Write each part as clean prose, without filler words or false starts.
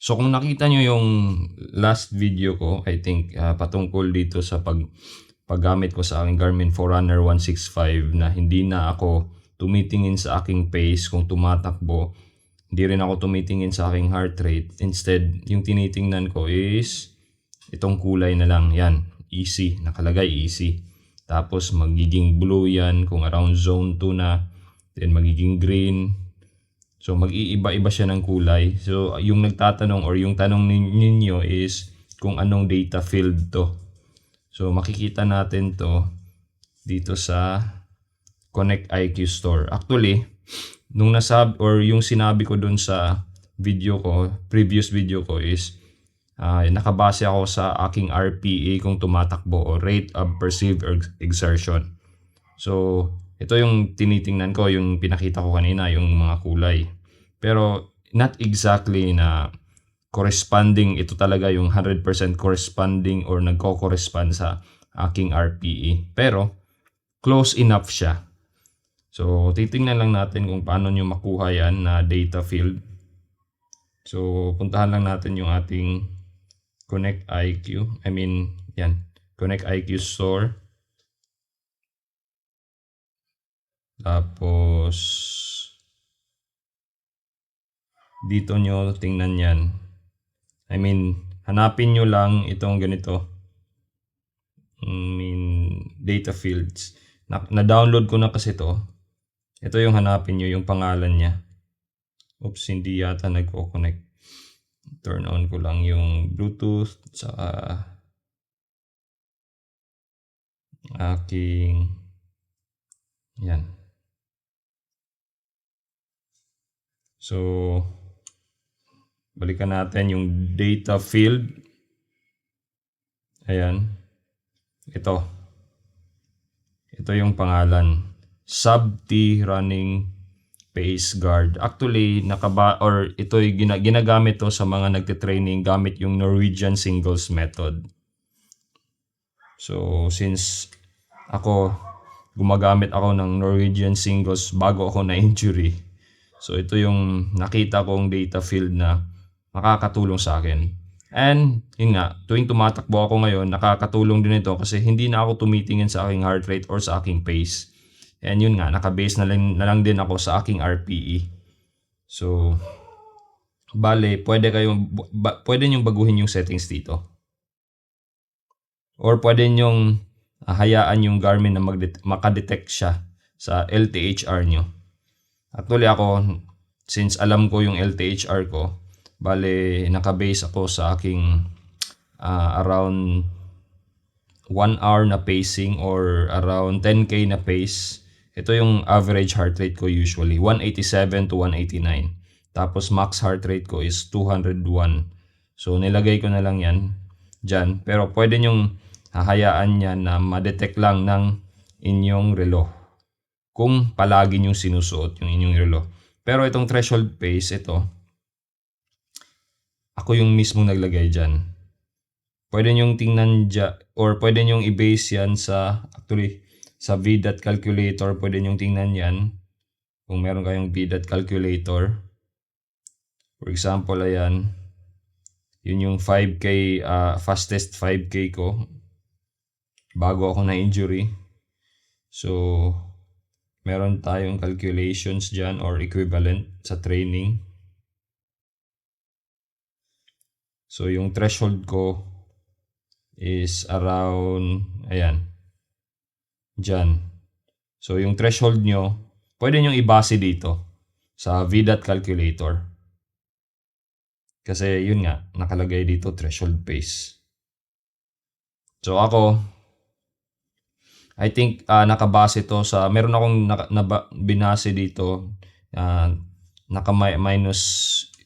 So kung nakita nyo yung last video ko, I think patungkol dito sa paggamit ko sa aking Garmin Forerunner 165 na hindi na ako tumitingin sa aking pace kung tumatakbo. Hindi rin ako tumitingin sa aking heart rate. Instead, yung tinitingnan ko is itong kulay na lang. Yan, easy. Nakalagay easy. Tapos magiging blue yan kung around zone 2 na. Then magiging green. So mag-iiba-iba siya ng kulay. So yung nagtatanong or yung tanong ninyo is kung anong data field to. So makikita natin to dito sa Connect IQ Store. Actually, nung yung sinabi ko dun sa video ko, previous video ko is nakabase ako sa aking RPE kung tumatakbo o rate of perceived exertion. So ito yung tinitingnan ko, yung pinakita ko kanina, yung mga kulay. Pero not exactly na corresponding, ito talaga yung 100% corresponding or nagko-correspond sa aking RPE. Pero close enough siya. So titingnan lang natin kung paano nyo makuha yan na data field. So puntahan lang natin yung ating Connect IQ. Connect IQ Store. Tapos dito nyo tingnan yan. Hanapin nyo lang itong ganito. Data fields. Na-download ko na kasi to. Ito yung hanapin nyo, yung pangalan niya. Oops, hindi yata nagko-connect. Turn on ko lang yung Bluetooth sa aking yan. So balikan natin yung data field. Ayan. Ito yung pangalan. Sub-T running pace guard. Actually, ito'y ginagamit to sa mga nagte-training gamit yung Norwegian singles method. So, since gumagamit ako ng Norwegian singles bago ako na-injury. So, ito yung nakita kong data field na makakatulong sa akin. And, yun nga, tuwing tumatakbo ako ngayon, nakakatulong din ito kasi hindi na ako tumitingin sa aking heart rate or sa aking pace. And yun nga, nakabase na lang din ako sa aking RPE. So, pwede nyong baguhin yung settings dito. Or pwede nyong hayaan yung Garmin na makadetect siya sa LTHR nyo. Actually ako, since alam ko yung LTHR ko, nakabase ako sa aking around 1 hour na pacing or around 10k na pace. Ito yung average heart rate ko usually, 187 to 189. Tapos max heart rate ko is 201. So nilagay ko na lang yan dyan. Pero pwede nyong hahayaan yan na ma-detect lang ng inyong relo kung palagi nyong sinusuot yung inyong relo. Pero itong threshold pace, ako yung mismong naglagay dyan. Pwede nyong tingnan dyan, or pwede nyong i-base yan sa VDOT calculator. Pwede nyong tingnan yan kung meron kayong VDOT calculator. For example, ayan, yun yung 5K, fastest 5K ko bago ako na-injury. So, meron tayong calculations dyan or equivalent sa training. So, yung threshold ko is around, ayan, dyan. So, yung threshold nyo, pwede nyo ibase dito sa VDOT calculator. Kasi yun nga, nakalagay dito threshold pace. So, ako, I think nakabase to sa, meron akong binase dito, naka-minus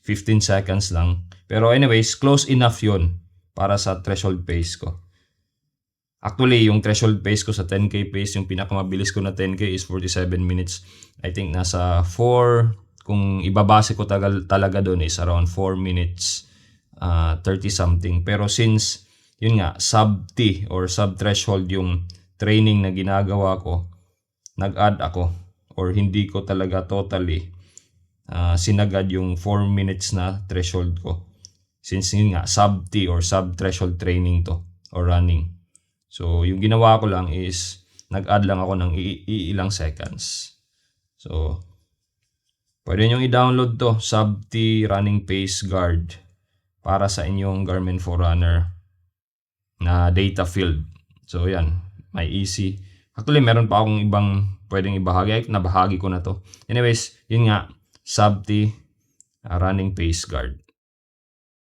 15 seconds lang. Pero anyways, close enough yun para sa threshold pace ko. Actually, yung threshold pace ko sa 10k pace, yung pinakamabilis ko na 10k is 47 minutes. I think nasa 4, kung ibabase ko talaga doon is around 4 minutes 30 something. Pero since, yun nga, sub-T or sub-threshold yung training na ginagawa ko, nag-add ako or hindi ko talaga totally sinagad yung 4 minutes na threshold ko. Since yun nga, sub-T or sub-threshold training to or running. So, yung ginawa ko lang is nag-add lang ako ng ilang seconds. So, pwede nyo i-download to, sub-T running pace guard para sa inyong Garmin Forerunner na data field. So, yan. May easy. Actually, meron pa akong ibang pwedeng ibahagi. Ay, nabahagi ko na to. Anyways, yun nga, sub-T running pace guard.